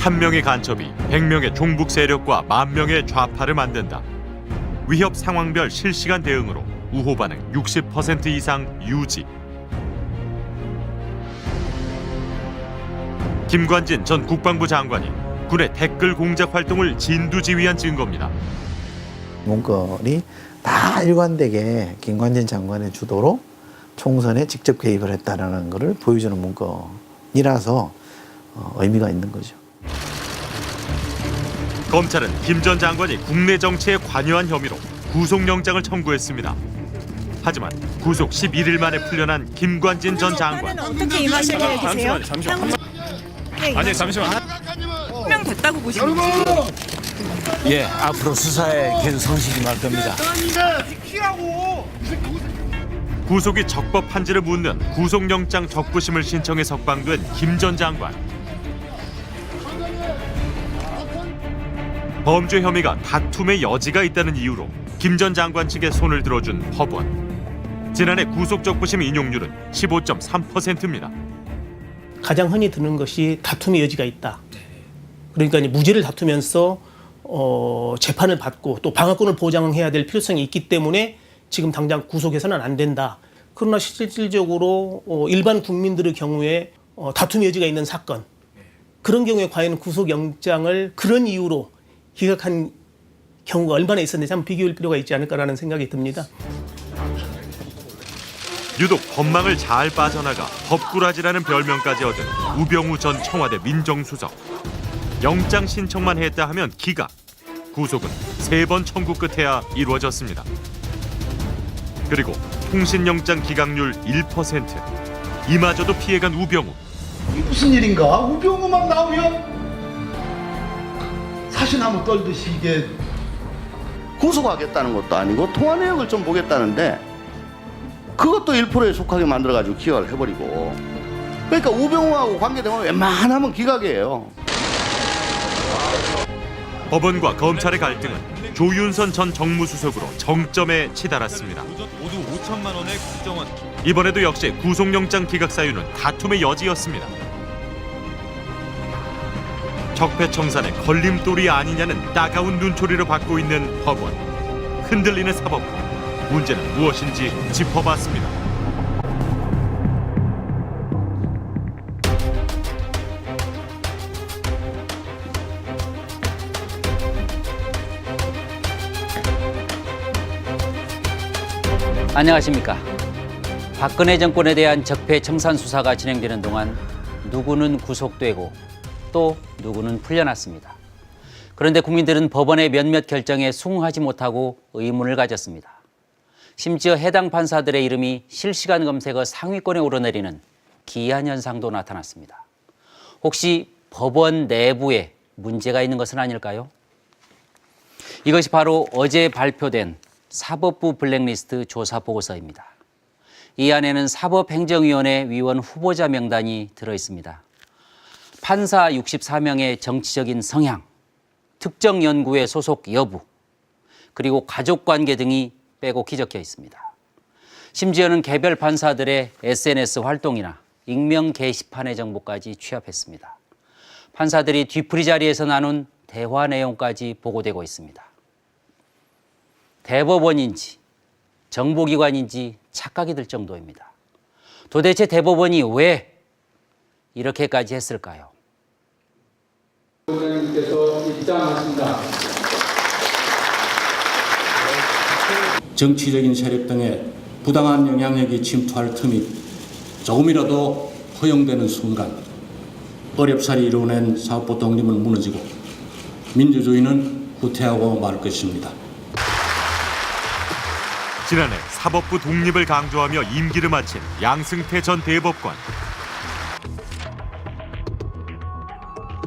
한 명의 간첩이 100명의 종북 세력과 10,000명의 좌파를 만든다. 위협 상황별 실시간 대응으로 우호 반응 60% 이상 유지. 김관진 전 국방부 장관이 군의 댓글 공작 활동을 진두지휘한 증거입니다. 문건이 다 일관되게 김관진 장관의 주도로 총선에 직접 개입을 했다는 것을 보여주는 문건이라서 의미가 있는 거죠. 검찰은 김 전 장관이 국내 정치에 관여한 혐의로 구속영장을 청구했습니다. 하지만 구속 11일 만에 풀려난 김관진 전 장관. 어떻게 임하실 계획이세요? 잠시만. 아니 잠시만. 됐다고 보시는 거죠? 예, 앞으로 수사에 계속 성실히 할 겁니다. 구속이 적법한지를 묻는 구속영장 적부심을 신청해 석방된 김 전 장관. 범죄 혐의가 다툼의 여지가 있다는 이유로 김 전 장관 측에 손을 들어준 법원. 지난해 구속 적부심 인용률은 15.3%입니다. 가장 흔히 드는 것이 다툼의 여지가 있다. 그러니까 이제 무죄를 다투면서 재판을 받고 또 방어권을 보장해야 될 필요성이 있기 때문에 지금 당장 구속해서는 안 된다. 그러나 실질적으로 일반 국민들의 경우에 다툼의 여지가 있는 사건, 그런 경우에 과연 구속영장을 그런 이유로 기각한 경우가 얼마나 있었는지 한번 비교할 필요가 있지 않을까라는 생각이 듭니다. 유독 법망을 잘 빠져나가 법꾸라지라는 별명까지 얻은 우병우 전 청와대 민정수석. 영장 신청만 했다 하면 기각. 구속은 3번 청구 끝에야 이루어졌습니다. 그리고 통신영장 기각률 1%. 이마저도 피해간 우병우. 이게 무슨 일인가? 우병우만 나오면 사시나무 떨듯이 이게 구속하겠다는 것도 아니고 통화 내역을 좀 보겠다는데 그것도 1%에 속하게 만들어가지고 기각을 해버리고, 그러니까 우병우하고 관계되면 웬만하면 기각이에요. 법원과 검찰의 갈등은 조윤선 전 정무수석으로 정점에 치달았습니다. 모두 5천만 원의 국정원. 이번에도 역시 구속영장 기각 사유는 다툼의 여지였습니다. 적폐청산의 걸림돌이 아니냐는 따가운 눈초리를 받고 있는 법원. 흔들리는 사법부. 문제는 무엇인지 짚어봤습니다. 안녕하십니까. 박근혜 정권에 대한 적폐청산 수사가 진행되는 동안 누구는 구속되고 또 누구는 풀려났습니다. 그런데 국민들은 법원의 몇몇 결정에 수긍하지 못하고 의문을 가졌습니다. 심지어 해당 판사들의 이름이 실시간 검색어 상위권에 오르내리는 기이한 현상도 나타났습니다. 혹시 법원 내부에 문제가 있는 것은 아닐까요? 이것이 바로 어제 발표된 사법부 블랙리스트 조사 보고서입니다. 이 안에는 사법행정위원회 위원 후보자 명단이 들어있습니다. 판사 64명의 정치적인 성향, 특정 연구의 소속 여부, 그리고 가족관계 등이 빼곡히 적혀 있습니다. 심지어는 개별 판사들의 SNS 활동이나 익명 게시판의 정보까지 취합했습니다. 판사들이 뒤풀이 자리에서 나눈 대화 내용까지 보고되고 있습니다. 대법원인지 정보기관인지 착각이 들 정도입니다. 도대체 대법원이 왜 이렇게까지 했을까요? 의원님께서 입장하십니다. 정치적인 세력 등의 부당한 영향력이 침투할 틈이 조금이라도 허용되는 순간 어렵사리 이루어낸 사법부 독립은 무너지고 민주주의는 후퇴하고 말 것입니다. 지난해 사법부 독립을 강조하며 임기를 마친 양승태 전 대법관.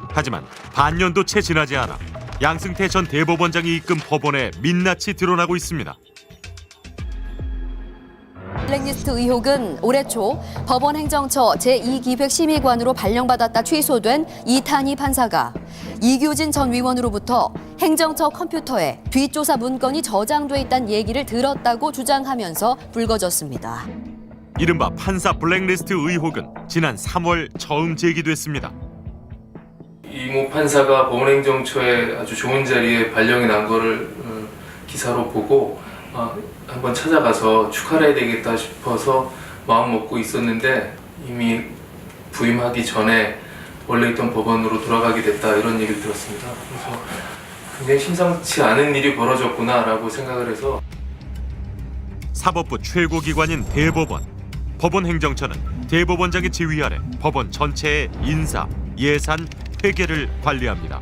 하지만 반년도 채 지나지 않아 양승태 전 대법원장이 이끈 법원에 민낯이 드러나고 있습니다. 블랙리스트 의혹은 올해 초 법원 행정처 제2기획심의관으로 발령받았다 취소된 이탄희 판사가 이규진 전 위원으로부터 행정처 컴퓨터에 뒷조사 문건이 저장돼 있다는 얘기를 들었다고 주장하면서 불거졌습니다. 이른바 판사 블랙리스트 의혹은 지난 3월 처음 제기됐습니다. 이모 판사가 법원행정처에 아주 좋은 자리에 발령이 난 거를 기사로 보고 한번 찾아가서 축하를 해야 되겠다 싶어서 마음 먹고 있었는데 이미 부임하기 전에 원래 있던 법원으로 돌아가게 됐다 이런 얘기를 들었습니다. 그래서 굉장히 심상치 않은 일이 벌어졌구나라고 생각을 해서 사법부 최고기관인 대법원. 법원행정처는 대법원장의 지휘 아래 법원 전체의 인사, 예산, 회계를 관리합니다.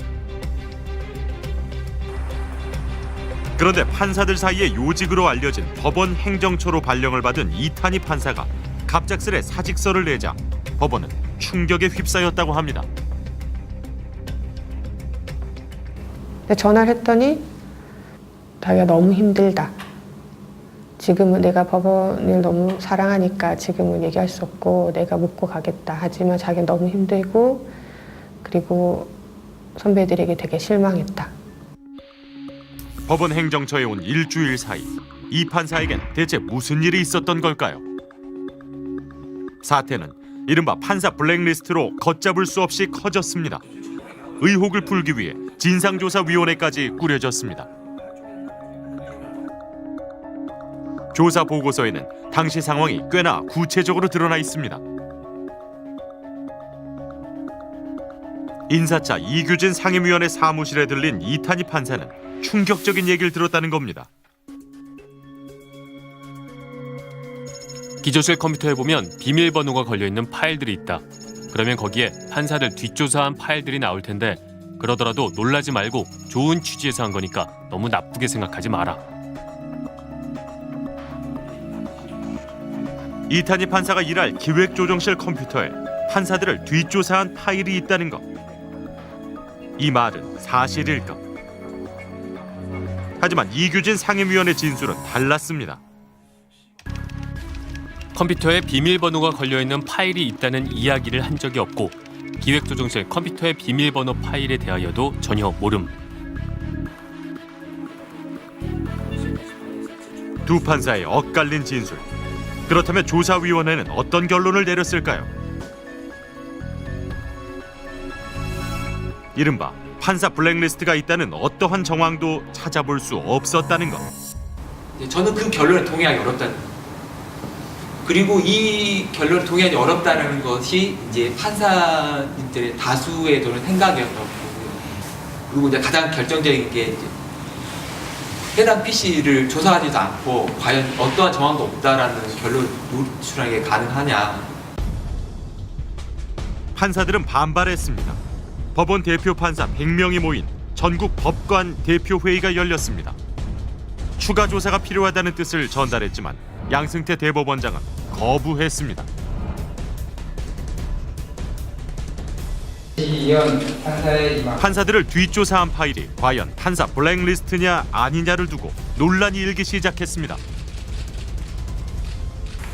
그런데 판사들 사이에 요직으로 알려진 법원행정처로 발령을 받은 이탄희 판사가 갑작스레 사직서를 내자 법원은 충격에 휩싸였다고 합니다. 전화를 했더니 자기가 너무 힘들다. 지금은 내가 법원을 너무 사랑하니까 지금은 얘기할 수 없고 내가 묻고 가겠다. 하지만 자기는 너무 힘들고 그리고 선배들에게 되게 실망했다. 법원 행정처에 온 일주일 사이 이 판사에겐 대체 무슨 일이 있었던 걸까요? 사태는 이른바 판사 블랙리스트로 걷잡을 수 없이 커졌습니다. 의혹을 풀기 위해 진상조사위원회까지 꾸려졌습니다. 조사 보고서에는 당시 상황이 꽤나 구체적으로 드러나 있습니다. 인사차 이규진 상임위원회 사무실에 들린 이탄희 판사는 충격적인 얘기를 들었다는 겁니다. 기조실 컴퓨터에 보면 비밀번호가 걸려있는 파일들이 있다. 그러면 거기에 판사들 뒷조사한 파일들이 나올 텐데 그러더라도 놀라지 말고 좋은 취지에서 한 거니까 너무 나쁘게 생각하지 마라. 이탄희 판사가 일할 기획조정실 컴퓨터에 판사들을 뒷조사한 파일이 있다는 것. 이 말은 사실일까? 하지만 이규진 상임위원의 진술은 달랐습니다. 컴퓨터에 비밀번호가 걸려있는 파일이 있다는 이야기를 한 적이 없고 기획조정실 컴퓨터의 비밀번호 파일에 대하여도 전혀 모름. 두 판사의 엇갈린 진술. 그렇다면 조사위원회는 어떤 결론을 내렸을까요? 이른바 판사 블랙리스트가 있다는 어떠한 정황도 찾아볼 수 없었다는 것. 저는 그 결론에 동의하기 어렵다는 것. 그리고 이 결론에 동의하기 어렵다는 것이 이제 판사님들의 다수의 저는 생각이었던 거고요. 그리고 이제 가장 결정적인 게 이제 해당 PC를 조사하지도 않고 과연 어떠한 정황도 없다라는 결론을 노출하는 게 가능하냐. 판사들은 반발했습니다. 법원 대표 판사 100명이 모인 전국 법관 대표회의가 열렸습니다. 추가 조사가 필요하다는 뜻을 전달했지만 양승태 대법원장은 거부했습니다. 판사들을 뒷조사한 파일이 과연 판사 블랙리스트냐 아니냐를 두고 논란이 일기 시작했습니다.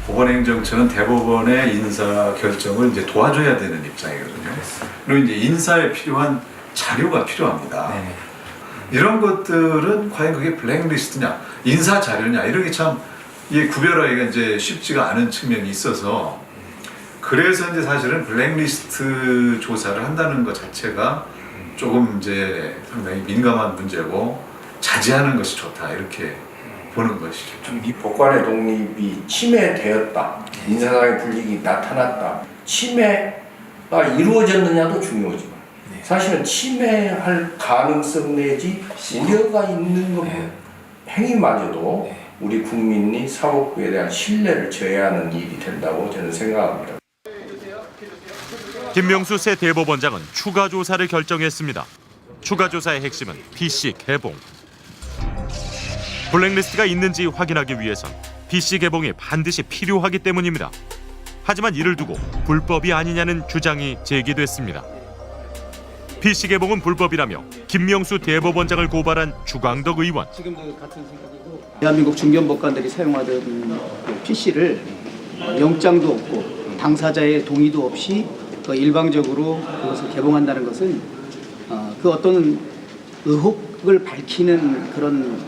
법원행정처는 대법원의 인사 결정을 이제 도와줘야 되는 입장이거든요. 그리고 이제 인사에 필요한 자료가 필요합니다. 이런 것들은 과연 그게 블랙리스트냐, 인사 자료냐 이런 게 참 구별하기가 이제 쉽지가 않은 측면이 있어서 그래서 이제 사실은 블랙리스트 조사를 한다는 것 자체가 조금 이제 상당히 민감한 문제고 자제하는 것이 좋다 이렇게 보는 것이죠. 이 법관의 독립이 침해되었다, 인사상의 불이익이 나타났다, 침해가 이루어졌느냐도 중요하지만 사실은 침해할 가능성 내지 우려가 있는 행위마저도 우리 국민이 사법부에 대한 신뢰를 저해하는 일이 된다고 저는 생각합니다. 김명수 새 대법원장은 추가 조사를 결정했습니다. 추가 조사의 핵심은 PC 개봉. 블랙리스트가 있는지 확인하기 위해선 PC 개봉이 반드시 필요하기 때문입니다. 하지만 이를 두고 불법이 아니냐는 주장이 제기됐습니다. PC 개봉은 불법이라며 김명수 대법원장을 고발한 주광덕 의원. 지금도 같은 생각이고 대한민국 중견법관들이 사용하던 PC를 영장도 없고 당사자의 동의도 없이 일방적으로 그것을 개봉한다는 것은 그 어떤 의혹을 밝히는 그런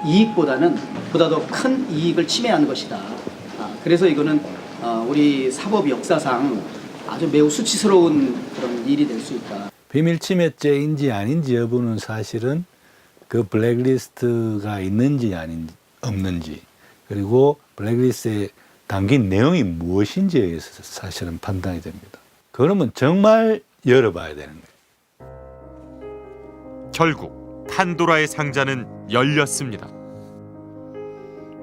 이익보다는 보다 더 큰 이익을 침해한 것이다. 그래서 이거는 우리 사법 역사상 아주 매우 수치스러운 그런 일이 될 수 있다. 비밀 침해죄인지 아닌지 여부는 사실은 그 블랙리스트가 있는지 없는지 그리고 블랙리스트에 담긴 내용이 무엇인지에 의해서 사실은 판단이 됩니다. 그러면 정말 열어봐야 되는 거예요. 결국 판도라의 상자는 열렸습니다.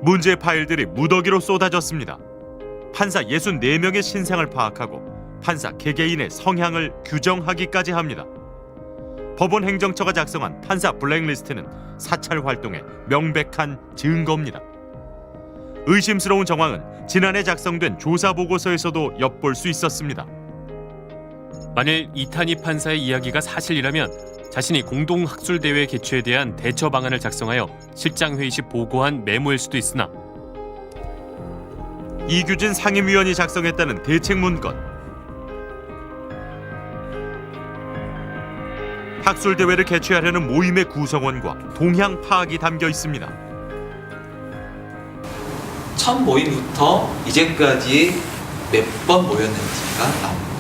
문제 파일들이 무더기로 쏟아졌습니다. 판사 64명의 신상을 파악하고 판사 개개인의 성향을 규정하기까지 합니다. 법원 행정처가 작성한 판사 블랙리스트는 사찰 활동의 명백한 증거입니다. 의심스러운 정황은 지난해 작성된 조사 보고서에서도 엿볼 수 있었습니다. 만일 이탄희 판사의 이야기가 사실이라면 자신이 공동학술대회 개최에 대한 대처 방안을 작성하여 실장회의 시 보고한 메모일 수도 있으나 이규진 상임위원이 작성했다는 대책 문건. 학술대회를 개최하려는 모임의 구성원과 동향 파악이 담겨 있습니다. 첫 모임부터 이제까지 몇 번 모였는지가 나옵니다.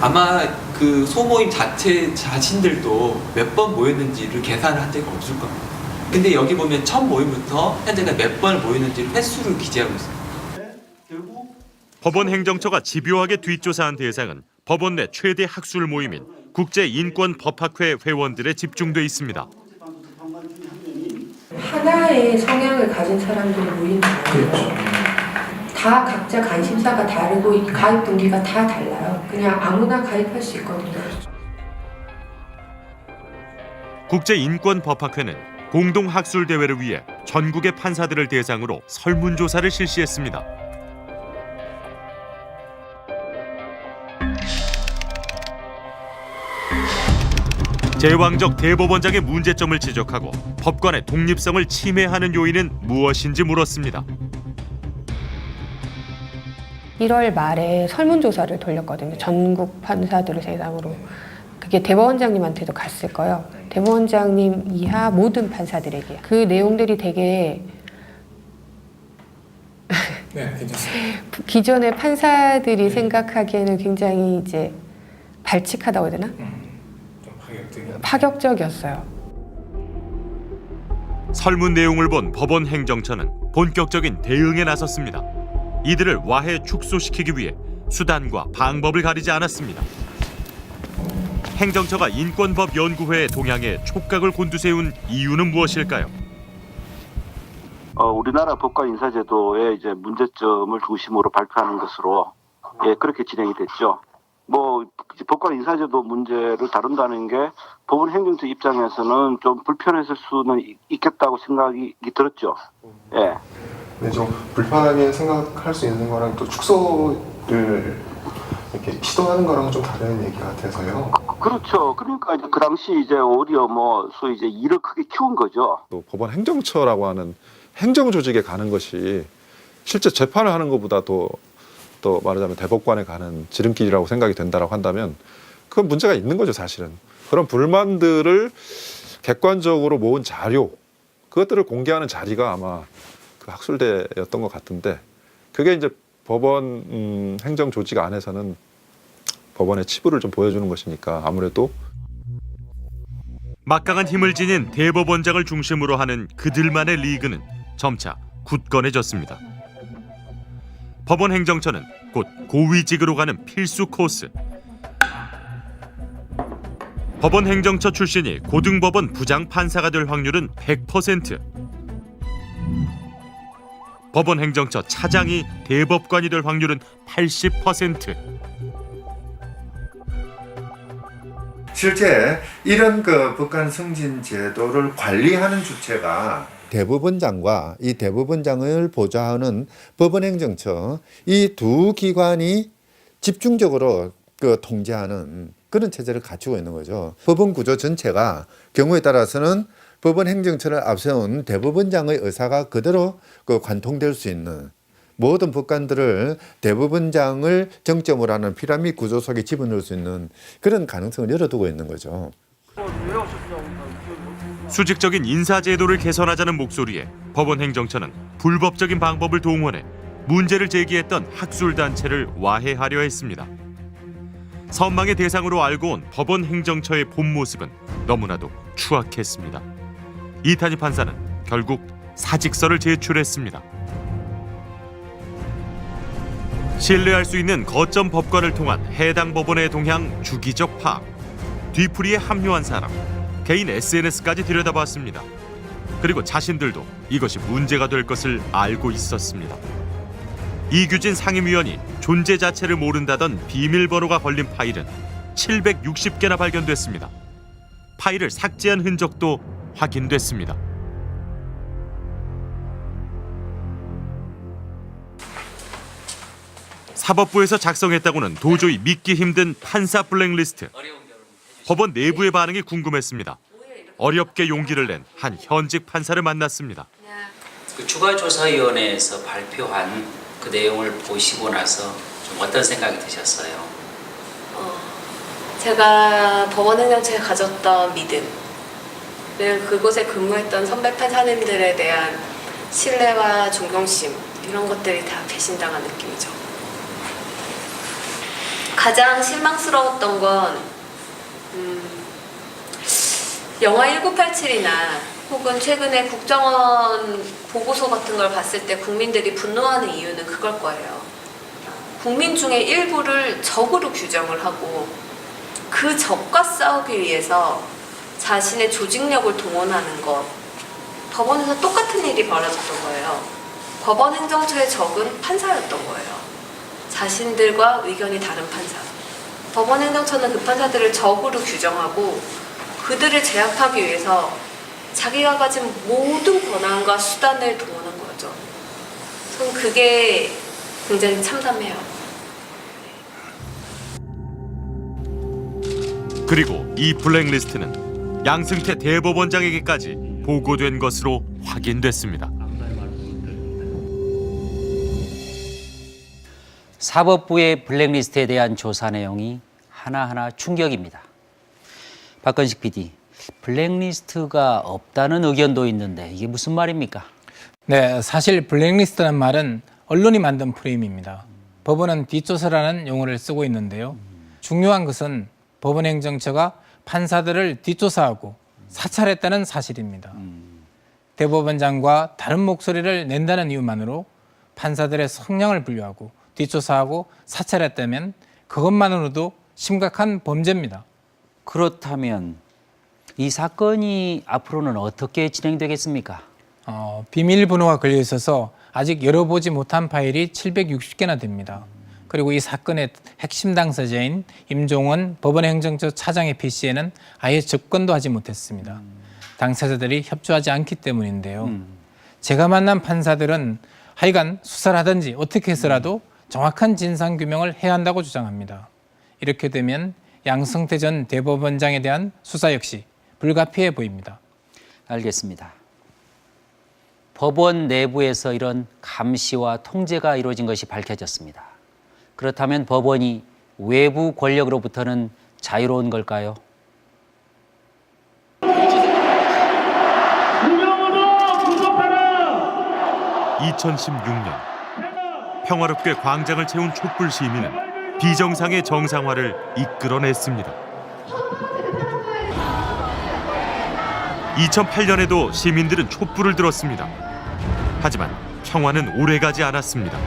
아마 그 소모임 자신들도 몇 번 모였는지를 계산을 한 적이 없을 겁니다. 근데 여기 보면 첫 모임부터 현재가 몇 번을 모였는지를 횟수를 기재하고 있습니다. 법원 행정처가 집요하게 뒷조사한 대상은 법원 내 최대 학술 모임인 국제인권법학회 회원들에 집중돼 있습니다. 하나의 성향을 가진 사람들이 모이는 거예요. 다 각자 관심사가 다르고 가입 동기가 다 달라요. 그냥 아무나 가입할 수 있거든요. 국제인권법학회는 공동학술대회를 위해 전국의 판사들을 대상으로 설문조사를 실시했습니다. 제왕적 대법원장의 문제점을 지적하고 법관의 독립성을 침해하는 요인은 무엇인지 물었습니다. 1월 말에 설문조사를 돌렸거든요. 전국 판사들을 대상으로. 그게 대법원장님한테도 갔을 거예요. 대법원장님 이하 모든 판사들에게. 그 내용들이 되게 네, 괜찮습니다. 기존의 판사들이 생각하기에는 굉장히 이제 발칙하다고 해야 되나? 파격적이었어요. 설문 내용을 본 법원 행정처는 본격적인 대응에 나섰습니다. 이들을 와해 축소시키기 위해 수단과 방법을 가리지 않았습니다. 행정처가 인권법 연구회의 동향에 촉각을 곤두세운 이유는 무엇일까요? 우리나라 법과 인사제도의 이제 문제점을 중심으로 발표하는 것으로 그렇게 진행이 됐죠. 법관 인사제도 문제를 다룬다는 게 법원 행정처 입장에서는 좀 불편했을 수는 있겠다고 생각이 들었죠. 예. 네, 좀 불편하게 생각할 수 있는 거랑 또 축소를 이렇게 시도하는 거랑 좀 다른 얘기 같아서요. 그렇죠. 그러니까 이제 그 당시 이제 오히려 소위 이제 일을 크게 키운 거죠. 또 법원 행정처라고 하는 행정 조직에 가는 것이 실제 재판을 하는 것보다 또 말하자면 대법관에 가는 지름길이라고 생각이 된다라고 한다면 그건 문제가 있는 거죠, 사실은. 그런 불만들을 객관적으로 모은 자료, 그것들을 공개하는 자리가 아마 그 학술대였던 것 같은데, 그게 이제 법원 행정 조직 안에서는 법원의 치부를 좀 보여주는 것이니까 아무래도 막강한 힘을 지닌 대법원장을 중심으로 하는 그들만의 리그는 점차 굳건해졌습니다. 법원 행정처는 곧 고위직으로 가는 필수 코스. 법원 행정처 출신이 고등법원 부장 판사가 될 확률은 100%. 법원 행정처 차장이 대법관이 될 확률은 80%. 실제 이런 법관 승진 제도를 관리하는 주체가 대법원장과 이 대법원장을 보좌하는 법원행정처, 이 두 기관이 집중적으로 통제하는 그런 체제를 갖추고 있는 거죠. 법원 구조 전체가 경우에 따라서는 법원행정처를 앞세운 대법원장의 의사가 그대로 관통될 수 있는, 모든 법관들을 대법원장을 정점으로 하는 피라미드 구조 속에 집어넣을 수 있는 그런 가능성을 열어두고 있는 거죠. 수직적인 인사제도를 개선하자는 목소리에 법원 행정처는 불법적인 방법을 동원해 문제를 제기했던 학술단체를 와해하려 했습니다. 선망의 대상으로 알고 온 법원 행정처의 본 모습은 너무나도 추악했습니다. 이탄희 판사는 결국 사직서를 제출했습니다. 신뢰할 수 있는 거점 법관을 통한 해당 법원의 동향 주기적 파악, 뒤풀이에 합류한 사람, 개인 SNS까지 들여다봤습니다. 그리고 자신들도 이것이 문제가 될 것을 알고 있었습니다. 이규진 상임위원이 존재 자체를 모른다던 비밀번호가 걸린 파일은 760개나 발견됐습니다. 파일을 삭제한 흔적도 확인됐습니다. 사법부에서 작성했다고는 도저히 믿기 힘든 판사 블랙리스트. 법원 내부의 반응이 궁금했습니다. 어렵게 용기를 낸 한 현직 판사를 만났습니다. 그 추가조사위원회에서 발표한 그 내용을 보시고 나서 좀 어떤 생각이 드셨어요? 제가 법원 행정처에 가졌던 믿음, 그곳에 근무했던 선배 판사님들에 대한 신뢰와 존경심, 이런 것들이 다 배신당한 느낌이죠. 가장 실망스러웠던 건 영화 1987이나 혹은 최근에 국정원 보고서 같은 걸 봤을 때 국민들이 분노하는 이유는 그걸 거예요. 국민 중에 일부를 적으로 규정을 하고 그 적과 싸우기 위해서 자신의 조직력을 동원하는 것. 법원에서 똑같은 일이 벌어졌던 거예요. 법원 행정처의 적은 판사였던 거예요. 자신들과 의견이 다른 판사. 법원 행정처는 그 판사들을 적으로 규정하고 그들을 제압하기 위해서 자기가 가진 모든 권한과 수단을 동원한 거죠. 전 그게 굉장히 참담해요. 그리고 이 블랙리스트는 양승태 대법원장에게까지 보고된 것으로 확인됐습니다. 사법부의 블랙리스트에 대한 조사 내용이 하나하나 충격입니다. 박건식 PD, 블랙리스트가 없다는 의견도 있는데 이게 무슨 말입니까? 네, 사실 블랙리스트라는 말은 언론이 만든 프레임입니다. 법원은 뒷조사라는 용어를 쓰고 있는데요. 중요한 것은 법원 행정처가 판사들을 뒷조사하고 사찰했다는 사실입니다. 대법원장과 다른 목소리를 낸다는 이유만으로 판사들의 성향을 분류하고 뒷조사하고 사찰했다면 그것만으로도 심각한 범죄입니다. 그렇다면 이 사건이 앞으로는 어떻게 진행되겠습니까? 비밀번호가 걸려 있어서 아직 열어보지 못한 파일이 760개나 됩니다. 그리고 이 사건의 핵심 당사자인 임종원 법원행정처 차장의 PC에는 아예 접근도 하지 못했습니다. 당사자들이 협조하지 않기 때문인데요. 제가 만난 판사들은 하여간 수사를 하든지 어떻게 해서라도 정확한 진상규명을 해야 한다고 주장합니다. 이렇게 되면 양승태 전 대법원장에 대한 수사 역시 불가피해 보입니다. 알겠습니다. 법원 내부에서 이런 감시와 통제가 이루어진 것이 밝혀졌습니다. 그렇다면 법원이 외부 권력으로부터는 자유로운 걸까요? 2016년 평화롭게 광장을 채운 촛불 시민은 비정상의 정상화를 이끌어냈습니다. 2008년에도 시민들은 촛불을 들었습니다. 하지만 평화는 오래가지 않았습니다.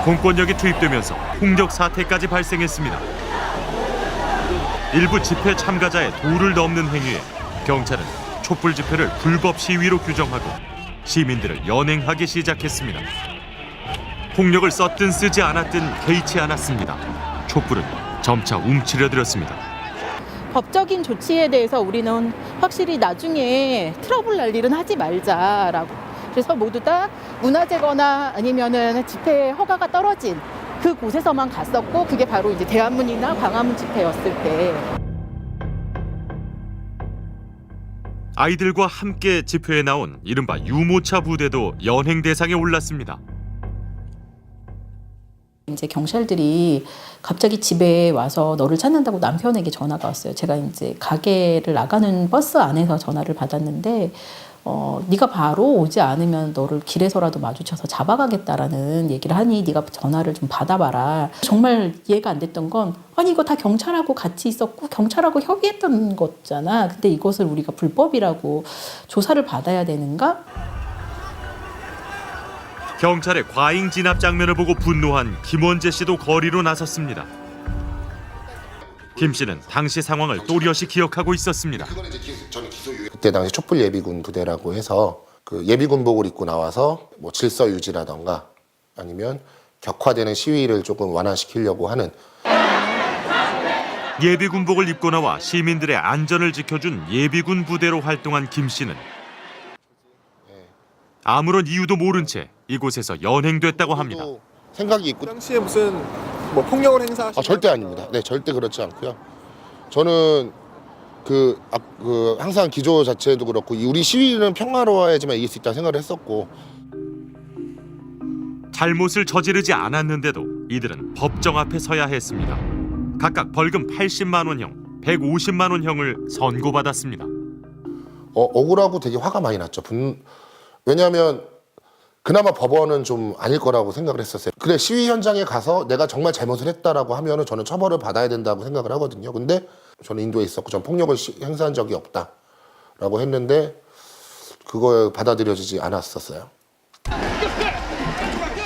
공권력이 투입되면서 폭력 사태까지 발생했습니다. 일부 집회 참가자의 도를 넘는 행위에 경찰은 촛불 집회를 불법 시위로 규정하고 시민들을 연행하기 시작했습니다. 폭력을 썼든 쓰지 않았든 개의치 않았습니다. 촛불은 점차 움츠려들었습니다. 법적인 조치에 대해서 우리는 확실히 나중에 트러블 날 일은 하지 말자라고. 그래서 모두 다 문화재거나 아니면은 집회 허가가 떨어진 그 곳에서만 갔었고, 그게 바로 이제 대한문이나 광화문 집회였을 때. 아이들과 함께 집회에 나온 이른바 유모차 부대도 연행 대상에 올랐습니다. 이제 경찰들이 갑자기 집에 와서 너를 찾는다고 남편에게 전화가 왔어요. 제가 이제 가게를 나가는 버스 안에서 전화를 받았는데 네가 바로 오지 않으면 너를 길에서라도 마주쳐서 잡아가겠다라는 얘기를 하니 네가 전화를 좀 받아봐라. 정말 이해가 안 됐던 건 아니 이거 다 경찰하고 같이 있었고 경찰하고 협의했던 거잖아. 근데 이것을 우리가 불법이라고 조사를 받아야 되는가? 경찰의 과잉 진압 장면을 보고 분노한 김원재 씨도 거리로 나섰습니다. 김 씨는 당시 상황을 또렷이 기억하고 있었습니다. 그때 당시 촛불 예비군 부대라고 해서 그 예비군복을 입고 나와서 뭐 질서 유지라던가 아니면 격화되는 시위를 조금 완화시키려고 하는 예비군복을 입고 나와 시민들의 안전을 지켜준 예비군 부대로 활동한 김 씨는 아무런 이유도 모른 채 이곳에서 연행됐다고 합니다. 생각이 있고 당시에 무슨 뭐 폭력을 행사하시는 절대 아닙니다. 네, 절대 그렇지 않고요. 저는 항상 기조 자체도 그렇고 우리 시위는 평화로워야지만 이길 수 있다는 생각을 했었고 잘못을 저지르지 않았는데도 이들은 법정 앞에 서야 했습니다. 각각 벌금 80만 원형, 150만 원형을 선고받았습니다. 억울하고 되게 화가 많이 났죠. 왜냐하면 그나마 법원은 좀 아닐 거라고 생각을 했었어요. 그래 시위 현장에 가서 내가 정말 잘못을 했다라고 하면은 저는 처벌을 받아야 된다고 생각을 하거든요. 근데 저는 인도에 있었고 전 폭력을 행사한 적이 없다라고 했는데 그거에 받아들여지지 않았었어요.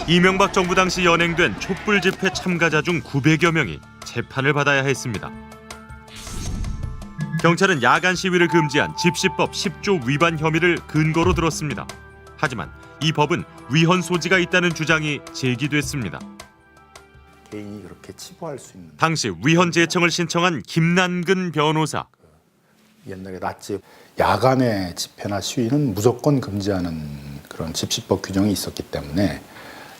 이명박 정부 당시 연행된 촛불 집회 참가자 중 900여 명이 재판을 받아야 했습니다. 경찰은 야간 시위를 금지한 집시법 10조 위반 혐의를 근거로 들었습니다. 하지만 이 법은 위헌 소지가 있다는 주장이 제기됐습니다. 개인이 그렇게 치부할 수 있는. 당시 위헌 제청을 신청한 김난근 변호사. 옛날에 나치 야간의 집회나 시위는 무조건 금지하는 그런 집시법 규정이 있었기 때문에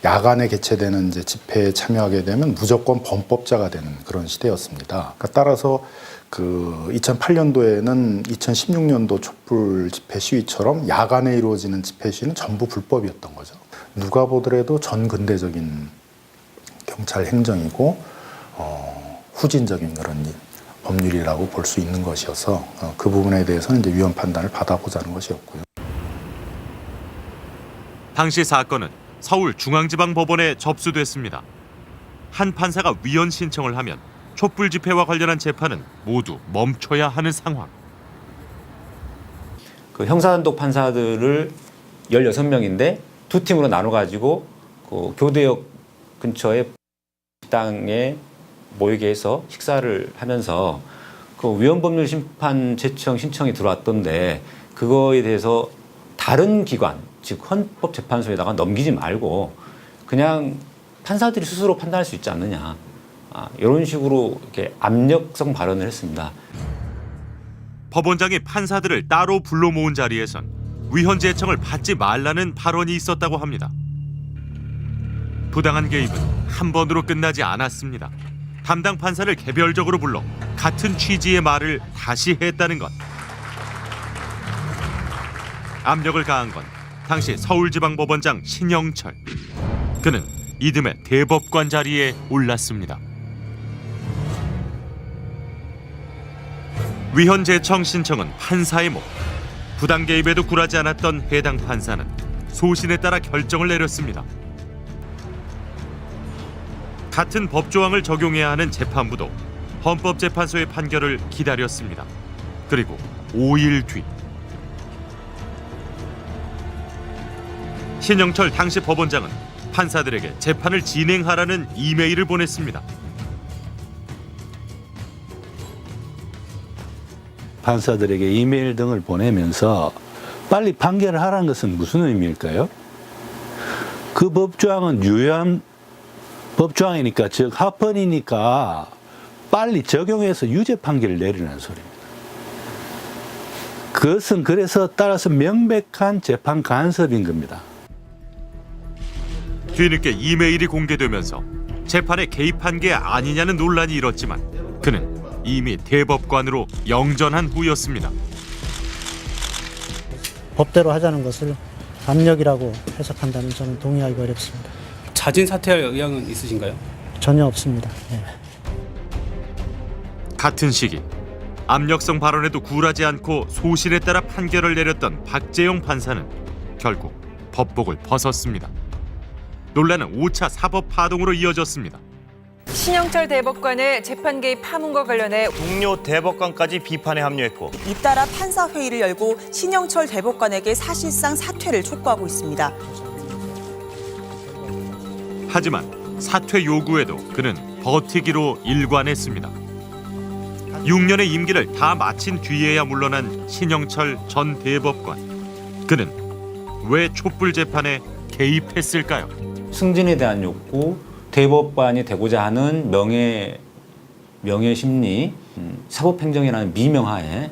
야간에 개최되는 이제 집회에 참여하게 되면 무조건 범법자가 되는 그런 시대였습니다. 그러니까 따라서 그 2008년도에는 2016년도 촛불 집회 시위처럼 야간에 이루어지는 집회 시위는 전부 불법이었던 거죠. 누가 보더라도 전근대적인 경찰 행정이고 후진적인 그런 법률이라고 볼 수 있는 것이어서 그 부분에 대해서는 이제 위헌 판단을 받아보자는 것이었고요. 당시 사건은 서울중앙지방법원에 접수됐습니다. 한 판사가 위헌 신청을 하면 촛불 집회와 관련한 재판은 모두 멈춰야 하는 상황. 그 형사단독 판사들을 16명인데 두 팀으로 나눠가지고 그 교대역 근처에 식당에 모이게 해서 식사를 하면서 그 위헌법률 심판 제청 신청이 들어왔던데 그거에 대해서 다른 기관, 즉 헌법재판소에다가 넘기지 말고 그냥 판사들이 스스로 판단할 수 있지 않느냐. 이런 식으로 이렇게 압력성 발언을 했습니다. 법원장이 판사들을 따로 불러 모은 자리에선 위헌 제청을 받지 말라는 발언이 있었다고 합니다. 부당한 개입은 한 번으로 끝나지 않았습니다. 담당 판사를 개별적으로 불러 같은 취지의 말을 다시 했다는 것. 압력을 가한 건 당시 서울지방법원장 신영철. 그는 이듬해 대법관 자리에 올랐습니다. 위헌 제청 신청은 판사의 몫. 부당 개입에도 굴하지 않았던 해당 판사는 소신에 따라 결정을 내렸습니다. 같은 법조항을 적용해야 하는 재판부도 헌법재판소의 판결을 기다렸습니다. 그리고 5일 뒤 신영철 당시 법원장은 판사들에게 재판을 진행하라는 이메일을 보냈습니다. 판사들에게 이메일 등을 보내면서 빨리 판결을 하라는 것은 무슨 의미일까요? 그 법조항은 유효한 법조항이니까, 즉 합헌이니까 빨리 적용해서 유죄 판결을 내리라는 소리입니다. 그것은 그래서 따라서 명백한 재판 간섭인 겁니다. 뒤늦게 이메일이 공개되면서 재판에 개입한 게 아니냐는 논란이 일었지만 그는 이미 대법관으로 영전한 후였습니다. 법대로 하자는 것을 압력이라고 해석한다면 저는 동의하기 어렵습니다. 자진 사퇴할 의향은 있으신가요? 전혀 없습니다. 네. 같은 시기 압력성 발언에도 굴하지 않고 소신에 따라 판결을 내렸던 박재영 판사는 결국 법복을 벗었습니다. 논란은 5차 사법 파동으로 이어졌습니다. 신영철 대법관의 재판 개입 파문과 관련해 동료 대법관까지 비판에 합류했고 잇따라 판사 회의를 열고 신영철 대법관에게 사실상 사퇴를 촉구하고 있습니다. 하지만 사퇴 요구에도 그는 버티기로 일관했습니다. 6년의 임기를 다 마친 뒤에야 물러난 신영철 전 대법관. 그는 왜 촛불 재판에 개입했을까요? 승진에 대한 욕구, 대법관이 되고자 하는 명예 심리, 사법행정이라는 미명하에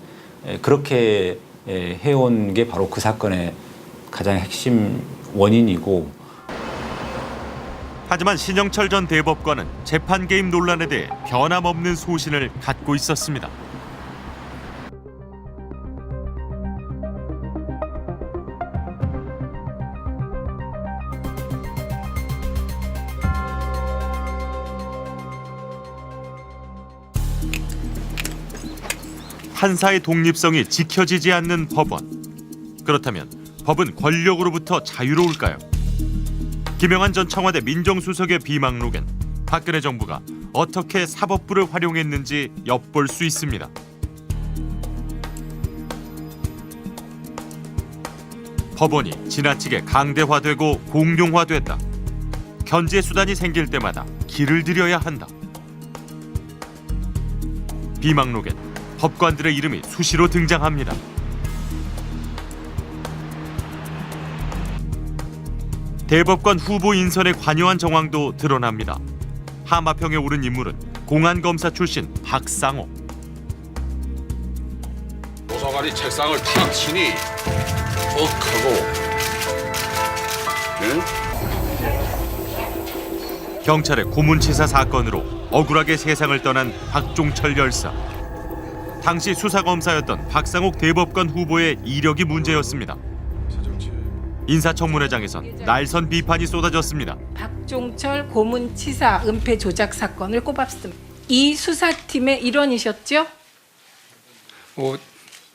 그렇게 해온 게 바로 그 사건의 가장 핵심 원인이고. 하지만 신영철 전 대법관은 재판 개입 논란에 대해 변함없는 소신을 갖고 있었습니다. 판사의 독립성이 지켜지지 않는 법원. 그렇다면 법은 권력으로부터 자유로울까요? 김영한 전 청와대 민정수석의 비망록엔 박근혜 정부가 어떻게 사법부를 활용했는지 엿볼 수 있습니다. 법원이 지나치게 강대화되고 공룡화됐다. 견제 수단이 생길 때마다 길을 들여야 한다. 비망록엔 법관들의 이름이 수시로 등장합니다. 대법관 후보 인선에 관여한 정황도 드러납니다. 하마평에 오른 인물은 공안검사 출신 박상옥. 도서관이 책상을 탁 치니 욱하고 경찰의 고문치사 사건으로 억울하게 세상을 떠난 박종철 열사. 당시 수사검사였던 박상옥 대법관 후보의 이력이 문제였습니다. 인사청문회장에선 날선 비판이 쏟아졌습니다. 박종철 고문치사 은폐 조작 사건을 꼽았습니다. 이 수사팀의 일원이셨죠?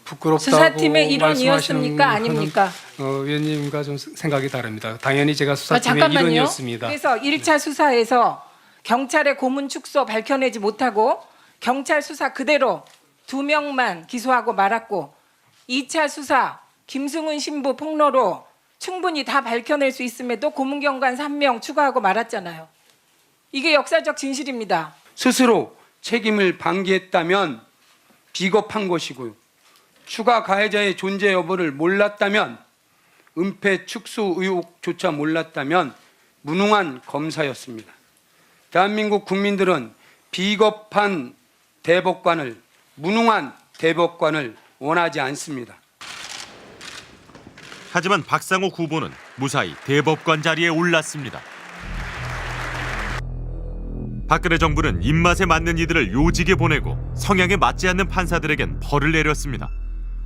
부끄럽다고 수사팀의 일원이었습니까? 아닙니까? 위원님과 좀 생각이 다릅니다. 당연히 제가 수사팀의 잠깐만요. 일원이었습니다. 그래서 1차 수사에서 경찰의 고문 축소 밝혀내지 못하고 경찰 수사 그대로 2명만 기소하고 말았고 2차 수사 김승훈 신부 폭로로 충분히 다 밝혀낼 수 있음에도 고문경관 3명 추가하고 말았잖아요. 이게 역사적 진실입니다. 스스로 책임을 방기했다면 비겁한 것이고요. 추가 가해자의 존재 여부를 몰랐다면, 은폐 축소 의혹조차 몰랐다면 무능한 검사였습니다. 대한민국 국민들은 비겁한 대법관을, 무능한 대법관을 원하지 않습니다. 하지만 박상옥 후보는 무사히 대법관 자리에 올랐습니다. 박근혜 정부는 입맛에 맞는 이들을 요직에 보내고 성향에 맞지 않는 판사들에겐 벌을 내렸습니다.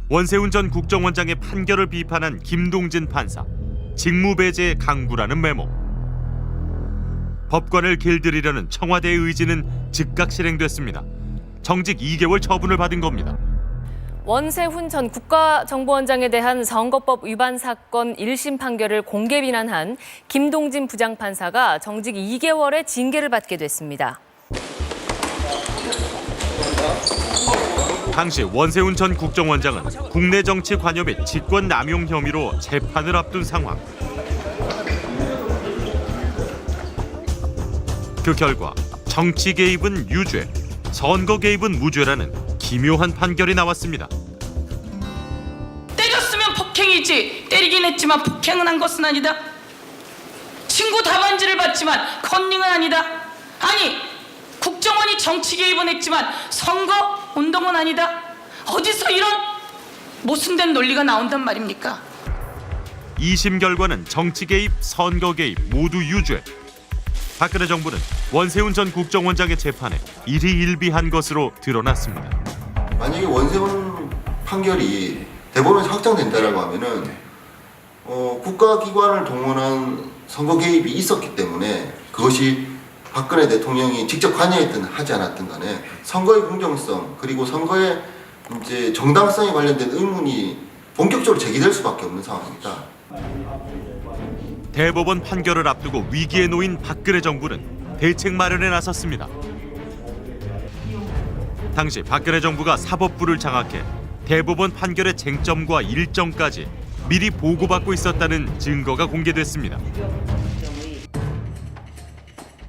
원세훈 전 국정원장의 판결을 비판한 김동진 판사, 직무배제 강구라는 메모. 법관을 길들이려는 청와대의 의지는 즉각 실행됐습니다. 정직 2개월 처분을 받은 겁니다. 원세훈 전 국가정보원장에 대한 선거법 위반 사건 1심 판결을 공개 비난한 김동진 부장판사가 정직 2개월의 징계를 받게 됐습니다. 당시 원세훈 전 국정원장은 국내 정치 관여 및 직권 남용 혐의로 재판을 앞둔 상황. 그 결과 정치 개입은 유죄, 선거 개입은 무죄라는 기묘한 판결이 나왔습니다. 때렸으면 폭행이지. 때리긴 했지만 폭행은 한 것은 아니다. 친구 답안지를 받지만 컨닝은 아니다. 아니, 국정원이 정치 개입은 했지만 선거 운동은 아니다. 어디서 이런 모순된 논리가 나온단 말입니까? 2심 결과는 정치 개입, 선거 개입 모두 유죄. 박근혜 정부는 원세훈 전 국정원장의 재판에 일희일비한 것으로 드러났습니다. 만약에 원세훈 판결이 대법원에서 확정된다라고 하면은 국가기관을 동원한 선거 개입이 있었기 때문에 그것이 박근혜 대통령이 직접 관여했든 하지 않았든 간에 선거의 공정성 그리고 선거의 이제 정당성에 관련된 의문이 본격적으로 제기될 수밖에 없는 상황입니다. 대법원 판결을 앞두고 위기에 놓인 박근혜 정부는 대책 마련에 나섰습니다. 당시 박근혜 정부가 사법부를 장악해 대법원 판결의 쟁점과 일정까지 미리 보고받고 있었다는 증거가 공개됐습니다.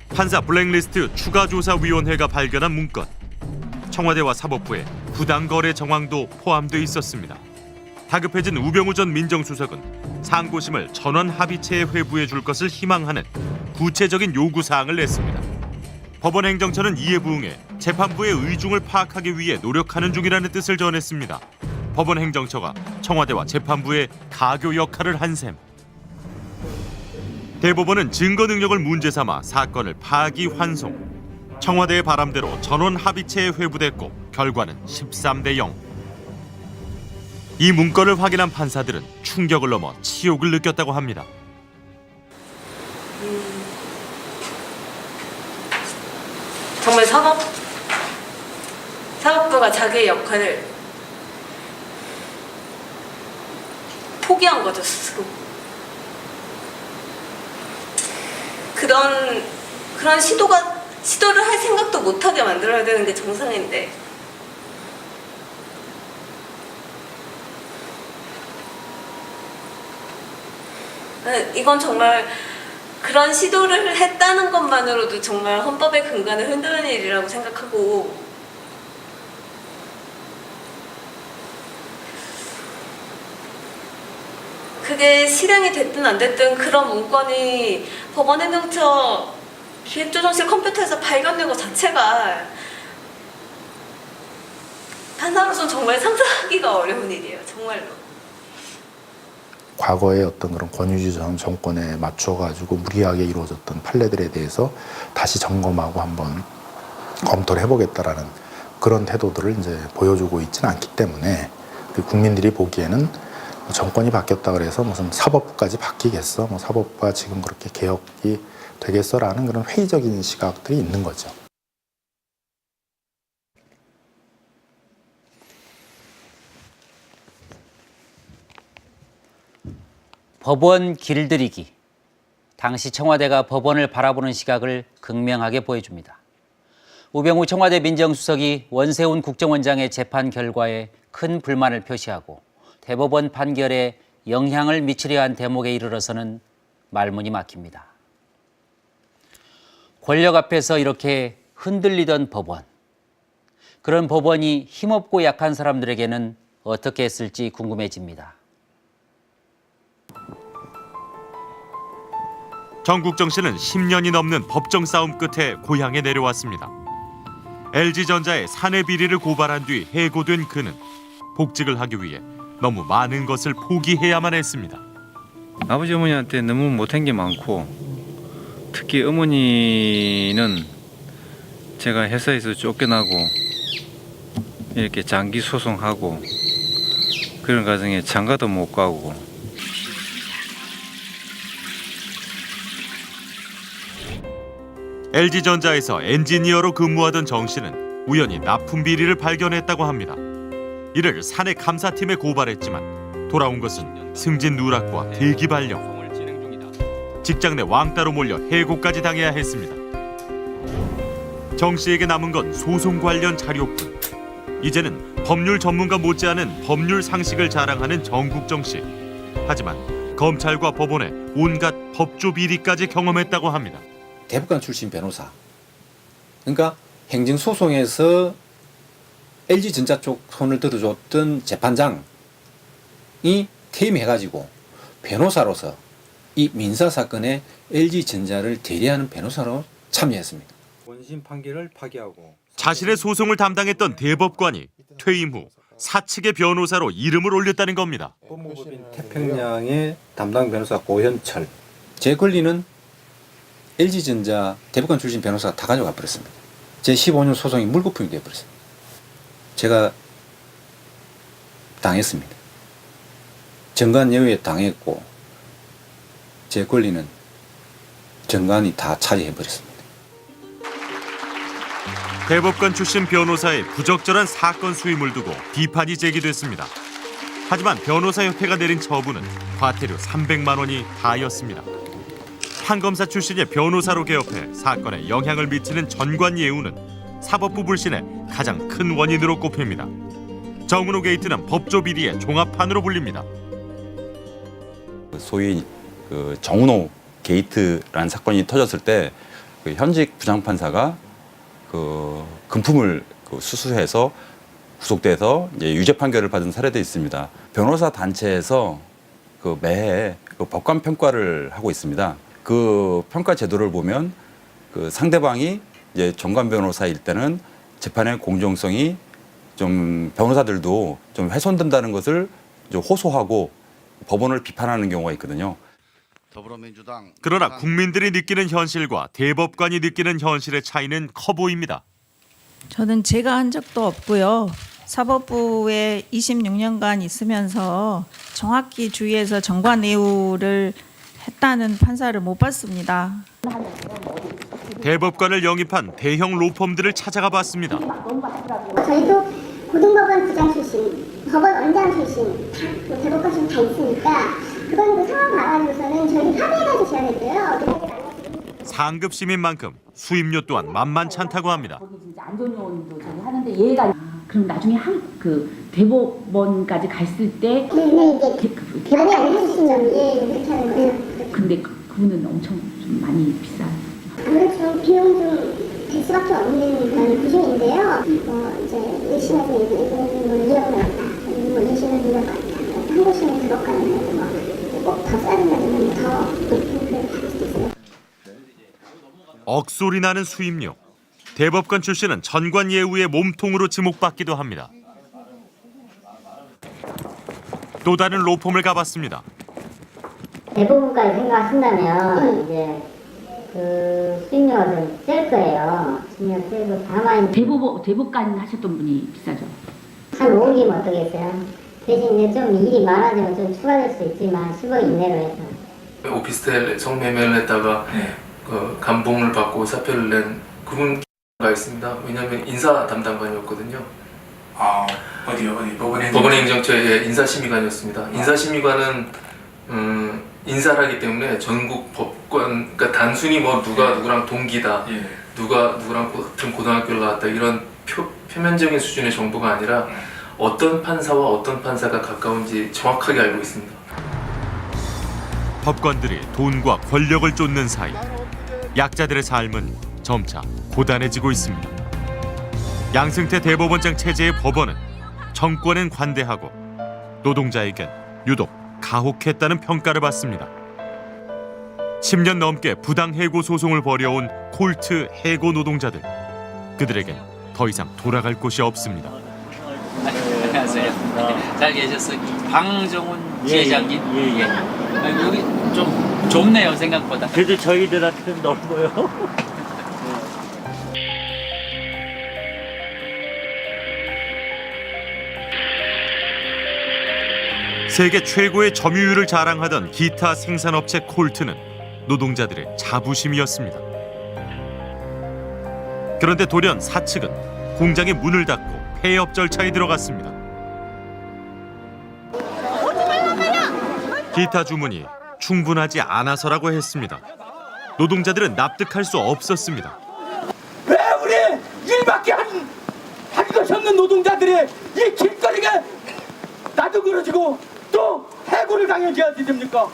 판사 블랙리스트 추가조사위원회가 발견한 문건. 청와대와 사법부에 부당거래 정황도 포함돼 있었습니다. 다급해진 우병우 전 민정수석은 상고심을 전원 합의체에 회부해 줄 것을 희망하는 구체적인 요구사항을 냈습니다. 법원 행정처는 이에 부응해 재판부의 의중을 파악하기 위해 노력하는 중이라는 뜻을 전했습니다. 법원 행정처가 청와대와 재판부의 가교 역할을 한 셈. 대법원은 증거 능력을 문제 삼아 사건을 파기환송. 청와대의 바람대로 전원 합의체에 회부됐고 결과는 13대 0. 이 문건을 확인한 판사들은 충격을 넘어 치욕을 느꼈다고 합니다. 정말 사법부가 자기의 역할을 포기한 거죠, 스스로. 그런 시도를 할 생각도 못하게 만들어야 되는 게 정상인데. 이건 정말 그런 시도를 했다는 것만으로도 정말 헌법의 근간을 흔드는 일이라고 생각하고, 그게 실행이 됐든 안 됐든 그런 문건이 법원행정처 기획조정실 컴퓨터에서 발견된 것 자체가 판사로서는 정말 상상하기가 어려운 일이에요. 정말로. 과거의 어떤 그런 권위주의 정권에 맞춰가지고 무리하게 이루어졌던 판례들에 대해서 다시 점검하고 한번 검토를 해보겠다라는 그런 태도들을 이제 보여주고 있지는 않기 때문에 국민들이 보기에는 정권이 바뀌었다 그래서 무슨 사법부까지 바뀌겠어? 뭐 사법부가 지금 그렇게 개혁이 되겠어라는 그런 회의적인 시각들이 있는 거죠. 법원 길들이기. 당시 청와대가 법원을 바라보는 시각을 극명하게 보여줍니다. 우병우 청와대 민정수석이 원세훈 국정원장의 재판 결과에 큰 불만을 표시하고 대법원 판결에 영향을 미치려 한 대목에 이르러서는 말문이 막힙니다. 권력 앞에서 이렇게 흔들리던 법원. 그런 법원이 힘없고 약한 사람들에게는 어떻게 했을지 궁금해집니다. 정국정 씨는 10년이 넘는 법정 싸움 끝에 고향에 내려왔습니다. LG전자의 사내 비리를 고발한 뒤 해고된 그는 복직을 하기 위해 너무 많은 것을 포기해야만 했습니다. 아버지 어머니한테 너무 못한 게 많고, 특히 어머니는 제가 회사에서 쫓겨나고 이렇게 장기 소송하고 그런 과정에 장가도 못 가고, LG전자에서 엔지니어로 근무하던 정 씨는 우연히 납품 비리를 발견했다고 합니다. 이를 사내 감사팀에 고발했지만 돌아온 것은 승진 누락과 대기 발령. 직장 내 왕따로 몰려 해고까지 당해야 했습니다. 정 씨에게 남은 건 소송 관련 자료뿐. 이제는 법률 전문가 못지않은 법률 상식을 자랑하는 정국정 씨. 하지만 검찰과 법원의 온갖 법조 비리까지 경험했다고 합니다. 대법관 출신 변호사, 그러니까 행정소송에서 LG전자 쪽 손을 들어줬던 재판장이 퇴임해가지고 변호사로서 이 민사사건에 LG전자를 대리하는 변호사로 참여했습니다. 원심 판결을 파기하고 자신의 소송을 담당했던 대법관이 퇴임 후 사측의 변호사로 이름을 올렸다는 겁니다. 법무법인 태평양의 담당 변호사 고현철. 제 권리는 LG전자 대법관 출신 변호사가 다 가져가 버렸습니다. 제 15년 소송이 물거품이 되어버렸습니다. 제가 당했습니다. 정관 예우에 당했고 제 권리는 정관이 다 차지해버렸습니다. 대법관 출신 변호사의 부적절한 사건 수임을 두고 비판이 제기됐습니다. 하지만 변호사협회가 내린 처분은 과태료 300만 원이 다였습니다. 판검사 출신의 변호사로 개업해 사건에 영향을 미치는 전관예우는 사법부 불신의 가장 큰 원인으로 꼽힙니다. 정은호 게이트는 법조 비리의 종합판으로 불립니다. 소위 정은호 게이트라는 사건이 터졌을 때 현직 부장판사가 금품을 수수해서 구속돼서 이제 유죄 판결을 받은 사례도 있습니다. 변호사 단체에서 매해 법관 평가를 하고 있습니다. 그 평가 제도를 보면 상대방이 이제 정관 변호사일 때는 재판의 공정성이 좀 변호사들도 좀 훼손된다는 것을 좀 호소하고 법원을 비판하는 경우가 있거든요. 그러나 국민들이 느끼는 현실과 대법관이 느끼는 현실의 차이는 커 보입니다. 저는 제가 한 적도 없고요. 사법부에 26년간 있으면서 정확히 주위에서 정관예우를 했다는 판사를 못 봤습니다. 대법관을 영입한 대형 로펌들을 찾아가 봤습니다. 저희도 고등법원 부장 출신, 법원 원장 출신, 대법관 출신 다 있으니까 그건 상황 봐가지고서는 저희 합의해 주셔야 되고요. 상급 시민만큼 수임료 또한 만만치 않다고 합니다. 안전요원도 저기 하는데 얘가 그럼 나중에 대법원까지 갔을 때 많이 안 해주시면 그렇게 하는 거예요. 근데 그분은 엄청 좀 많이 비싸요. 아무래도 좀 비용 좀 될 수밖에 없는 그런 구조인데요. 이제 1심에서 1억을 넣었다, 2심에서 2억을 넣었다, 한 곳이면 9억 가는 꼭더 써야 된다면 더 높은 금액을 받을 수도 있어요. 억소리 나는 수임료. 대법관 출신은 전관예우의 몸통으로 지목받기도 합니다. 또 다른 로펌을 가봤습니다. 대법원까지 생각하신다면 이제 수임료가 좀 셀 거예요. 수임료 세고 다만 대법관 하셨던 분이 비싸죠. 한 5억이면 어떠겠어요? 대신 이제 좀 일이 많아지면 좀 추가될 수 있지만 10억 이내로 해서. 오피스텔 성매매를 했다가 감봉을 받고 사표를 낸 그분가 있습니다. 왜냐하면 인사 담당관이었거든요. 아, 어디요? 법원의 행정처의 인사심의관이었습니다. 인사심의관은 인사를 하기 때문에 전국 법관, 그러니까 단순히 누가 누구랑 동기다, 누가 누구랑 같은 고등학교를 나왔다 이런 표면적인 수준의 정보가 아니라 어떤 판사와 어떤 판사가 가까운지 정확하게 알고 있습니다. 법관들이 돈과 권력을 쫓는 사이 약자들의 삶은 점차 고단해지고 있습니다. 양승태 대법원장 체제의 법원은 정권엔 관대하고 노동자에겐 유독 가혹했다는 평가를 받습니다. 10년 넘게 부당 해고 소송을 벌여온 콜트 해고 노동자들. 그들에겐 더 이상 돌아갈 곳이 없습니다. 안녕하세요. 잘 계셨어요. 방정훈 지회장님. 여기 좀 좁네요, 생각보다. 그래도 저희들한테는 넓어요. 세계 최고의 점유율을 자랑하던 기타 생산업체 콜트는 노동자들의 자부심이었습니다. 그런데 돌연 사측은 공장의 문을 닫고 폐업 절차에 들어갔습니다. 기타 주문이 충분하지 않아서라고 했습니다. 노동자들은 납득할 수 없었습니다. 왜 우리 일밖에 할 것이 없는 노동자들이 이 길거리가 나도 그러지고 또 해고를 당해줘야 됩니까?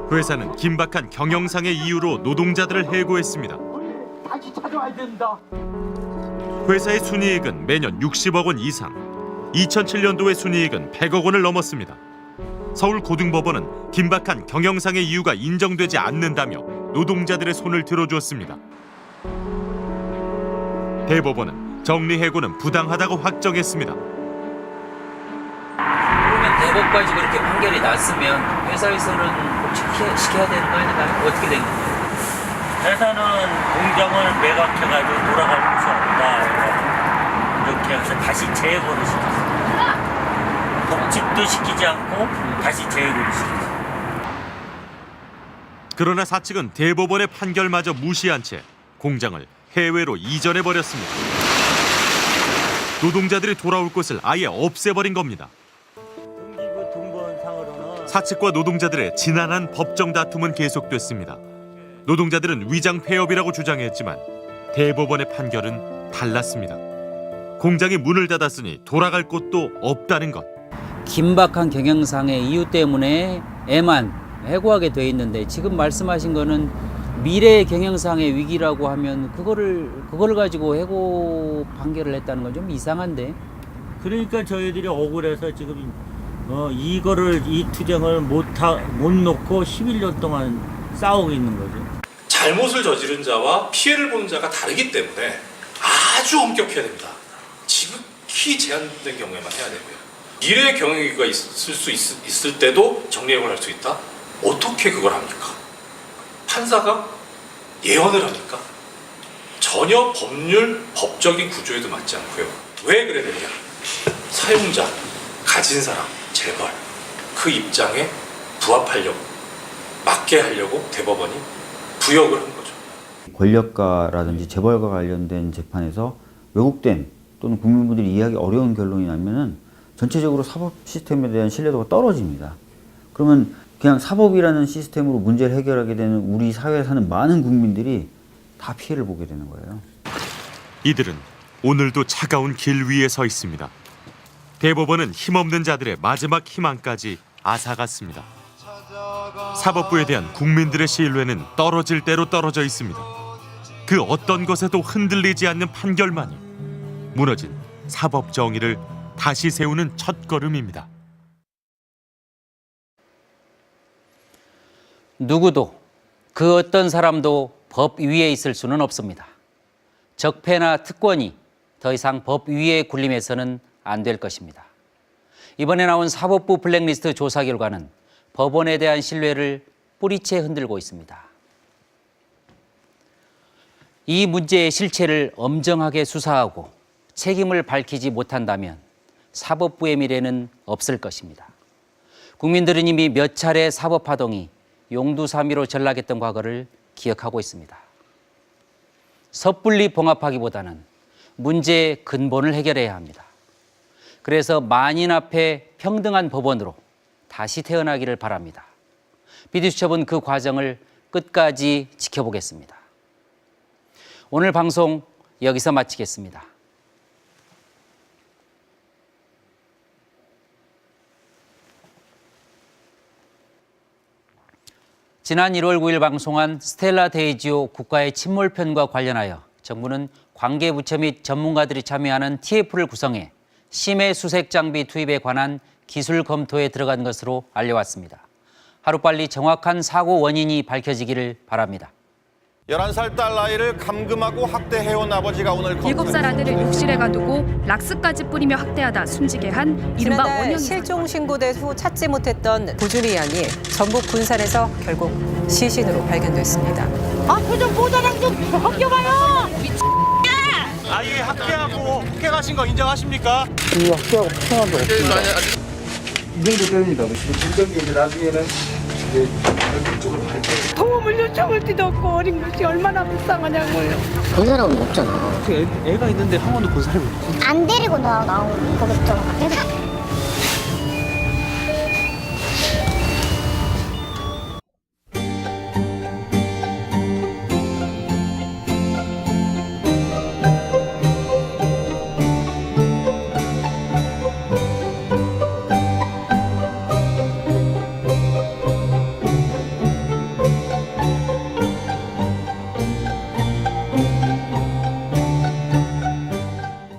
회사는 긴박한 경영상의 이유로 노동자들을 해고했습니다. 다시 찾아와야 된다. 회사의 순이익은 매년 60억 원 이상, 2007년도의 순이익은 100억 원을 넘었습니다. 서울고등법원은 긴박한 경영상의 이유가 인정되지 않는다며 노동자들의 손을 들어주었습니다. 대법원은 정리해고는 부당하다고 확정했습니다. 그러면 대법까지 그렇게 판결이 났으면 회사에서는 꼭 시켜야 되는 거 아닌가요? 어떻게 된 건가요? 회사는 공장을 매각해가지고 돌아갈 곳이 없다. 이렇게 해서 다시 재해고를 시켰어요. 복직도 시키지 않고 다시 재해고를 시켰어요. 그러나 사측은 대법원의 판결마저 무시한 채 공장을 해외로 이전해버렸습니다. 노동자들이 돌아올 곳을 아예 없애버린 겁니다. 사측과 노동자들의 지난한 법정 다툼은 계속됐습니다. 노동자들은 위장 폐업이라고 주장했지만 대법원의 판결은 달랐습니다. 공장이 문을 닫았으니 돌아갈 곳도 없다는 것. 긴박한 경영상의 이유 때문에 애만 해고하게 돼 있는데 지금 말씀하신 거는 미래의 경영상의 위기라고 하면 그거를 가지고 해고 판결을 했다는 건 좀 이상한데. 그러니까 저희들이 억울해서 지금 이 투쟁을 못 놓고 11년 동안 싸우고 있는 거죠. 잘못을 저지른 자와 피해를 보는 자가 다르기 때문에 아주 엄격해야 됩니다. 지극히 제한된 경우에만 해야 되고요. 미래의 경영위기가 있을 때도 정리해고를 할 수 있다? 어떻게 그걸 합니까? 판사가 예언을 합니까? 전혀 법적인 구조에도 맞지 않고요. 왜 그래야 되냐? 사용자, 가진 사람, 재벌 그 입장에 부합하려고, 맞게 하려고 대법원이 부역을 한 거죠. 권력가라든지 재벌과 관련된 재판에서 왜곡된 또는 국민분들이 이해하기 어려운 결론이 나면은 전체적으로 사법 시스템에 대한 신뢰도가 떨어집니다. 그러면 그냥 사법이라는 시스템으로 문제를 해결하게 되는 우리 사회에 사는 많은 국민들이 다 피해를 보게 되는 거예요. 이들은 오늘도 차가운 길 위에 서 있습니다. 대법원은 힘없는 자들의 마지막 희망까지 앗아갔습니다. 사법부에 대한 국민들의 신뢰는 떨어질 대로 떨어져 있습니다. 그 어떤 것에도 흔들리지 않는 판결만이 무너진 사법 정의를 다시 세우는 첫걸음입니다. 누구도 그 어떤 사람도 법 위에 있을 수는 없습니다. 적폐나 특권이 더 이상 법 위에 군림해서는 안 될 것입니다. 이번에 나온 사법부 블랙리스트 조사 결과는 법원에 대한 신뢰를 뿌리채 흔들고 있습니다. 이 문제의 실체를 엄정하게 수사하고 책임을 밝히지 못한다면 사법부의 미래는 없을 것입니다. 국민들은 이미 몇 차례 사법파동이 용두사미로 전락했던 과거를 기억하고 있습니다. 섣불리 봉합하기보다는 문제의 근본을 해결해야 합니다. 그래서 만인 앞에 평등한 법원으로 다시 태어나기를 바랍니다. 비디수첩은 그 과정을 끝까지 지켜보겠습니다. 오늘 방송 여기서 마치겠습니다. 지난 1월 9일 방송한 스텔라 데이지오 국가의 침몰편과 관련하여 정부는 관계부처 및 전문가들이 참여하는 TF를 구성해 심해 수색 장비 투입에 관한 기술 검토에 들어간 것으로 알려왔습니다. 하루빨리 정확한 사고 원인이 밝혀지기를 바랍니다. 11살 딸 아이를 감금하고 학대해온 아버지가 오늘 7살 아들을 욕실에 가두고 락스까지 뿌리며 학대하다 숨지게 한 이른바 지난달 원형 실종 신고된 후 찾지 못했던 도준이 양이 전북 군산에서 결국 시신으로 발견됐습니다. 앞에 좀 보자랑 좀 벗겨봐요. 아이 학대하고 폭행하신 거 인정하십니까? 이 학대하고 폭행한 적 없습니다. 이 정도 됩니다. 분명히 이제 나중에는 이제 이쪽으로 갈게요. 도움을 요청할 때도 없고 어린 것이 얼마나 불쌍하냐고요. 본 사람은 없잖아. 애가 있는데 한 번도 본 사람이 없어. 안 데리고 나온 거겠죠.